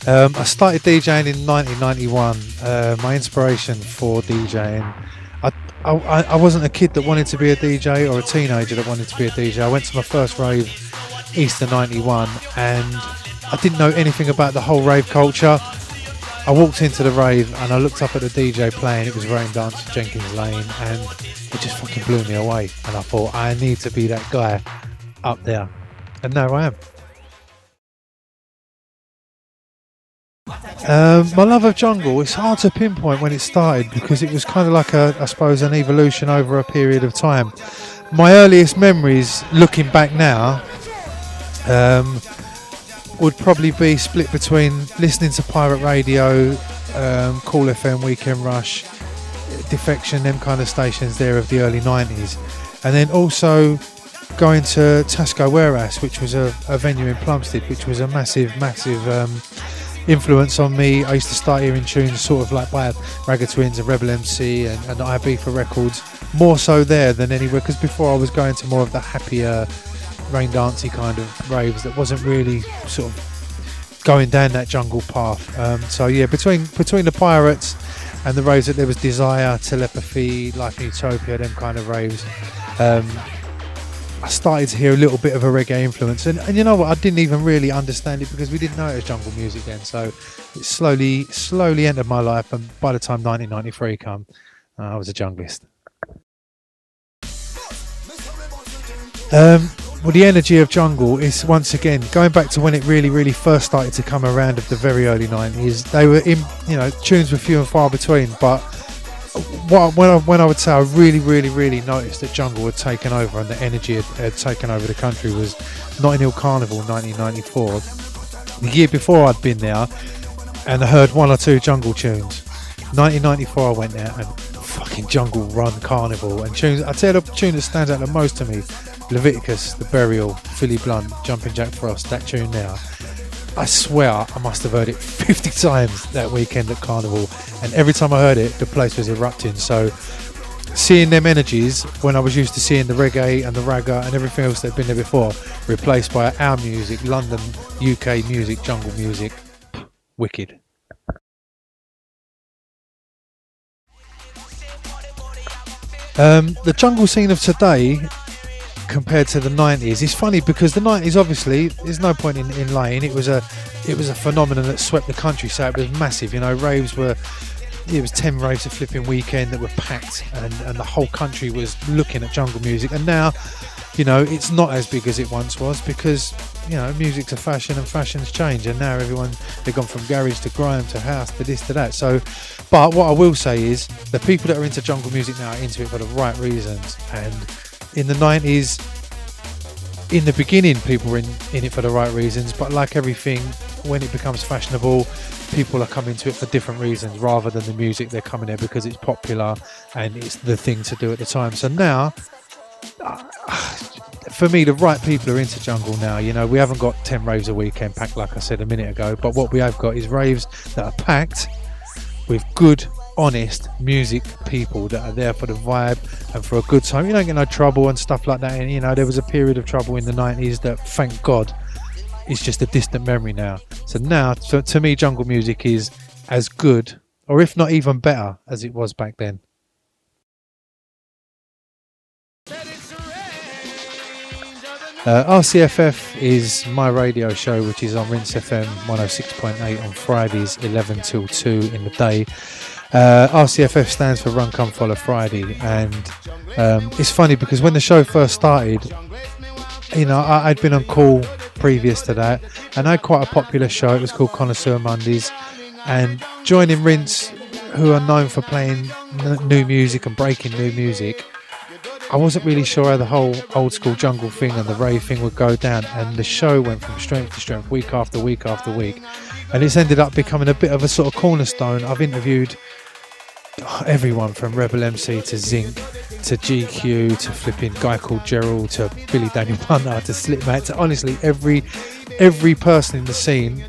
I started DJing in 1991. My inspiration for DJing, I wasn't a kid that wanted to be a DJ or a teenager that wanted to be a DJ. I went to my first rave Easter 91 and I didn't know anything about the whole rave culture. I walked into the rave and I looked up at the DJ playing. It was Rain Dance Jenkins Lane and it just fucking blew me away. And I thought, I need to be that guy up there. And now I am. My love of jungle, it's hard to pinpoint when it started because it was kind of like I suppose an evolution over a period of time. My earliest memories looking back now would probably be split between listening to pirate radio, Cool FM, Weekend Rush, Defection, them kind of stations there of the early 90s, and then also going to Tasco Warehouse, which was a venue in Plumstead, which was a massive influence on me. I used to start hearing tunes sort of like by Ragga Twins and Rebel MC and IB for records, more so there than anywhere, because before I was going to more of the happier rain dancey kind of raves that wasn't really sort of going down that jungle path. So yeah, between the pirates and the raves, that there was Desire, Telepathy, Life in Utopia, them kind of raves. I started to hear a little bit of a reggae influence, and you know what, I didn't even really understand it because we didn't know it was jungle music then, so it slowly entered my life, and by the time 1993 come, I was a junglist. Well, the energy of jungle is, once again, going back to when it really first started to come around of the very early 90s. They were in, tunes were few and far between, but when I would say I really noticed that jungle had taken over and the energy had taken over the country was Notting Hill Carnival 1994. The year before I'd been there and I heard one or two jungle tunes. 1994 I went there and fucking Jungle Run Carnival and tunes. I tell you the tune that stands out the most to me, Leviticus, The Burial, Philly Blunt, Jumpin' Jack Frost, that tune now. I swear I must have heard it 50 times that weekend at Carnival, and every time I heard it the place was erupting. So seeing them energies when I was used to seeing the reggae and the ragga and everything else that had been there before replaced by our music, London, UK music, jungle music, wicked. The jungle scene of today compared to the 90s, it's funny because the 90s, obviously there's no point in lying, it was a phenomenon that swept the country, so it was massive. Raves were, it was 10 raves a flipping weekend that were packed, and the whole country was looking at jungle music. And now it's not as big as it once was because music's a fashion and fashions change, and now they've gone from garage to grime to house to this to that. So but what I will say is the people that are into jungle music now are into it for the right reasons. And in the 90s, in the beginning, people were in it for the right reasons, but like everything, when it becomes fashionable, people are coming to it for different reasons rather than the music. They're coming there because it's popular and it's the thing to do at the time. So now, for me, the right people are into jungle now. We haven't got 10 raves a weekend packed like I said a minute ago, but what we have got is raves that are packed with good, honest music people that are there for the vibe and for a good time. You don't get no trouble and stuff like that. And there was a period of trouble in the 90s that, thank God, is just a distant memory now. So now, to me, jungle music is as good, or if not even better, as it was back then. RCFF is my radio show, which is on Rinse FM 106.8 on Fridays 11 till 2 in the day. RCFF stands for Run Come Follow Friday, and it's funny because when the show first started, I'd been on call previous to that, and I had quite a popular show. It was called Connoisseur Mondays, and joining Rinse, who are known for playing new music and breaking new music, I wasn't really sure how the whole old school jungle thing and the rave thing would go down, and the show went from strength to strength, week after week after week, and it's ended up becoming a bit of a sort of cornerstone. I've interviewed everyone from Rebel MC to Zinc to GQ to flipping guy called Gerald to Billy Daniel Punter to Slipmat to honestly every person in the scene.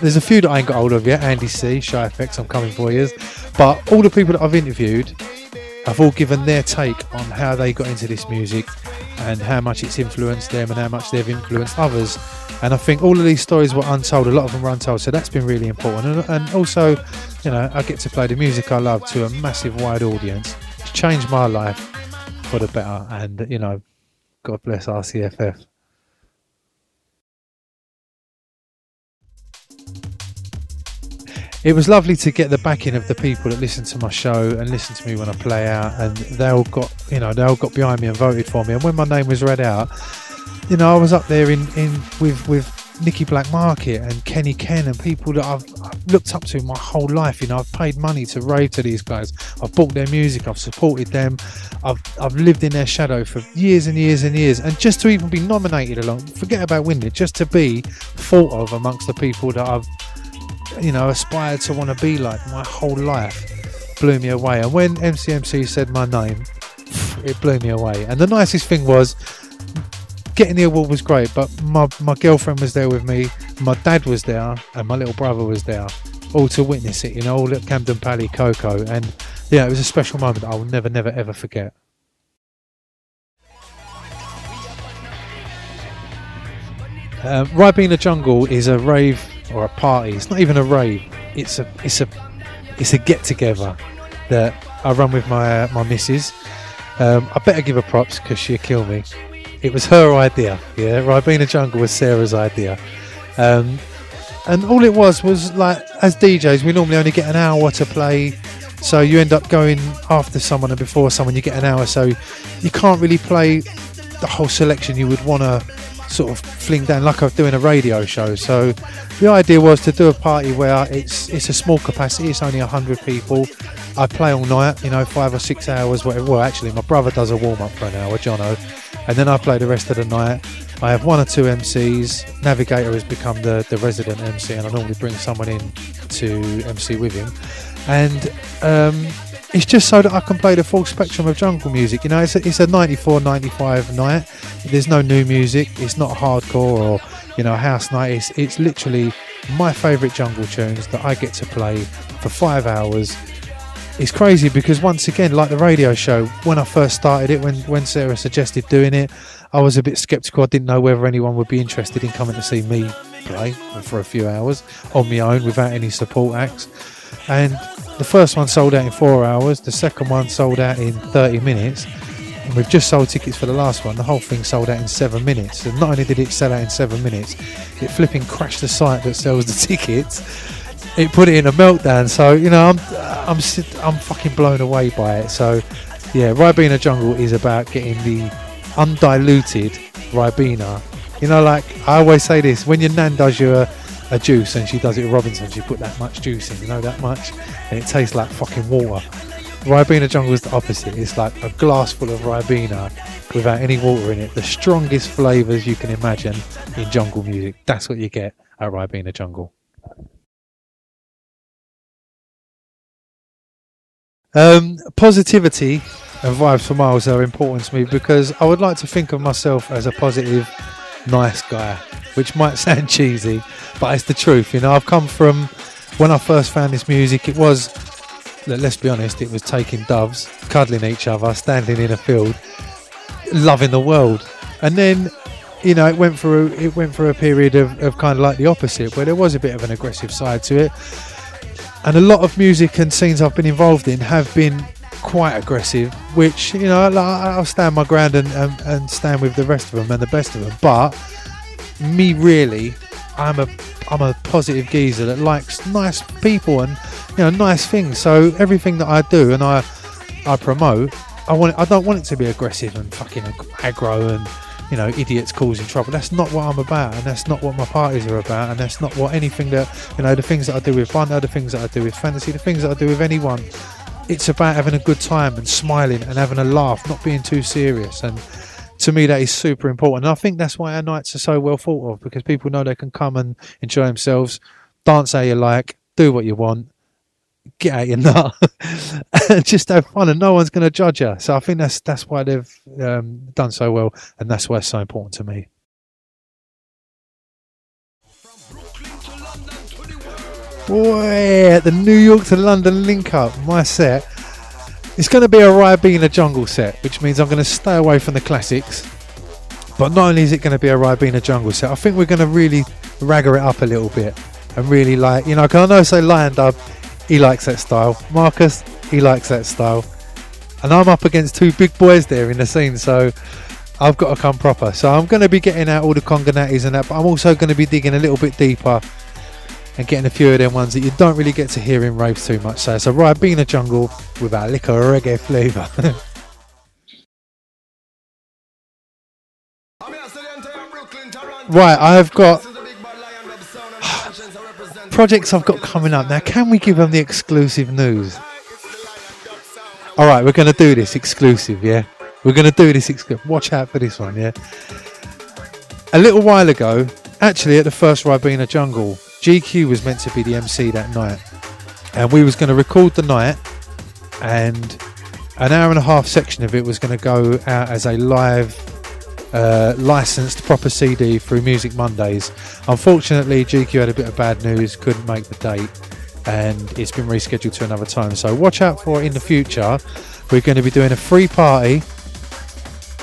There's a few that I ain't got hold of yet. Andy C, Shy FX, I'm coming for you, but all the people that I've interviewed have all given their take on how they got into this music and how much it's influenced them and how much they've influenced others. And I think all of these stories were untold. A lot of them were untold, so that's been really important. And also, you know, I get to play the music I love to a massive wide audience. It's changed my life for the better, and you know, God bless RCFF. It was lovely to get the backing of the people that listen to my show and listen to me when I play out, and they all got behind me and voted for me. And when my name was read out, you know, I was up there with Nicky Black Market and Kenny Ken and people that I've looked up to my whole life. You know, I've paid money to rave to these guys. I've bought their music. I've supported them. I've lived in their shadow for years and years and years. And just to even be nominated along, forget about winning, just to be thought of amongst the people that I've, you know, aspired to want to be like my whole life, blew me away. And when MCMC said my name, it blew me away. And the nicest thing was, getting the award was great, but my girlfriend was there with me, my dad was there, and my little brother was there, all to witness it, you know, all at Camden Pally Coco. And yeah, it was a special moment that I will never, never, ever forget. Ribena Jungle is a rave or a party. It's not even a rave. It's a get together that I run with my missus. I better give her props because she'll kill me. It was her idea. Yeah, Ribena Jungle was Sarah's idea. And all it was like, as DJs, we normally only get an hour to play. So you end up going after someone and before someone, you get an hour. So you can't really play the whole selection you would want to sort of fling down like I'm doing a radio show. So the idea was to do a party where it's a small capacity, it's only 100 people. I play all night, you know, 5 or 6 hours, whatever. Well, actually my brother does a warm-up for an hour, Jono, and then I play the rest of the night. I have 1 or 2 MCs. Navigator has become the resident MC, and I normally bring someone in to MC with him. And it's just so that I can play the full spectrum of jungle music. You know, it's a 94, 95 night. There's no new music. It's not hardcore or, you know, house night. It's literally my favourite jungle tunes that I get to play for 5 hours. It's crazy because, once again, like the radio show, when I first started it, when Sarah suggested doing it, I was a bit sceptical. I didn't know whether anyone would be interested in coming to see me play for a few hours on my own without any support acts. And the first one sold out in 4 hours, the second one sold out in 30 minutes, and we've just sold tickets for the last one. The whole thing sold out in 7 minutes, and not only did it sell out in 7 minutes, it flipping crashed the site that sells the tickets. It put it in a meltdown. So, you know, I'm fucking blown away by it. So yeah, Ribena Jungle is about getting the undiluted Ribena. You know, like I always say this, when your nan does you a juice and she does it with Robinson, she put that much juice in, you know, that much, and it tastes like fucking water. Ribena Jungle is the opposite. It's like a glass full of Ribena without any water in it. The strongest flavours you can imagine in jungle music. That's what you get at Ribena Jungle. Positivity and vibes for miles are important to me because I would like to think of myself as a positive, nice guy, which might sound cheesy, but it's the truth. You know, I've come from, when I first found this music, it was, let's be honest, it was taking doves, cuddling each other, standing in a field, loving the world. And then, you know, it went through a period of kind of like the opposite, where there was a bit of an aggressive side to it. And a lot of music and scenes I've been involved in have been quite aggressive, which, you know, I'll stand my ground and stand with the rest of them and the best of them. But me, really, I'm a positive geezer that likes nice people and, you know, nice things. So everything that I do and I promote, I don't want it to be aggressive and fucking aggro and, you know, idiots causing trouble. That's not what I'm about, and that's not what my parties are about, and that's not what anything that, you know, the things that I do with Bunter, the things that I do with Fantasy, the things that I do with anyone. It's about having a good time and smiling and having a laugh, not being too serious. And to me, that is super important. And I think that's why our nights are so well thought of, because people know they can come and enjoy themselves, dance how you like, do what you want, get out your nut, and just have fun, and no one's going to judge you. So I think that's why they've done so well, and that's why it's so important to me. Boy, the New York to London link up, my set. It's going to be a Ribena jungle set, which means I'm going to stay away from the classics. But not only is it going to be a Ribena jungle set, I think we're going to really ragger it up a little bit. And really like, you know, because I know, say, Lion Dub, he likes that style. Marcus, he likes that style. And I'm up against two big boys there in the scene, so I've got to come proper. So I'm going to be getting out all the Congonatis and that, but I'm also going to be digging a little bit deeper and getting a few of them ones that you don't really get to hear in raves too much. So it's a Ribena jungle with a lick of reggae flavour. Right, I've got projects I've got coming up. Now, can we give them the exclusive news? Alright, we're going to do this exclusive, yeah? We're going to do this exclusive. Watch out for this one, yeah? A little while ago, actually at the first Ribena Jungle, GQ was meant to be the MC that night. And we was going to record the night, and an hour and a half section of it was going to go out as a live licensed proper CD through Music Mondays. Unfortunately, GQ had a bit of bad news, couldn't make the date, and it's been rescheduled to another time. So watch out for it in the future. We're going to be doing a free party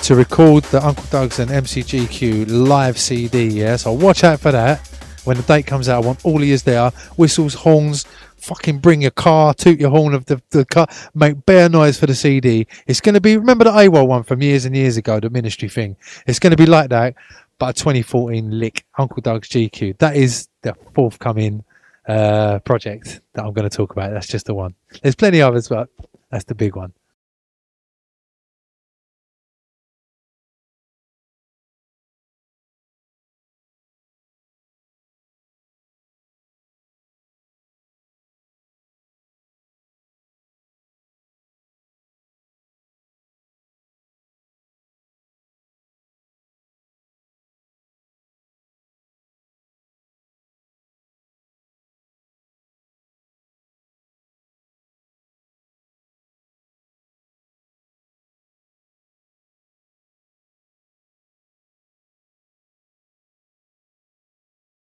to record the Uncle Doug's and MCGQ live CD, yeah? So watch out for that. When the date comes out, I want all of yous there. Whistles, horns, fucking bring your car, toot your horn of the car, make bare noise for the CD. It's going to be, remember the AWOL one from years and years ago, the Ministry thing? It's going to be like that, but a 2014 lick, Uncle Doug's GQ. That is the forthcoming project that I'm going to talk about. That's just the one. There's plenty of others, but that's the big one.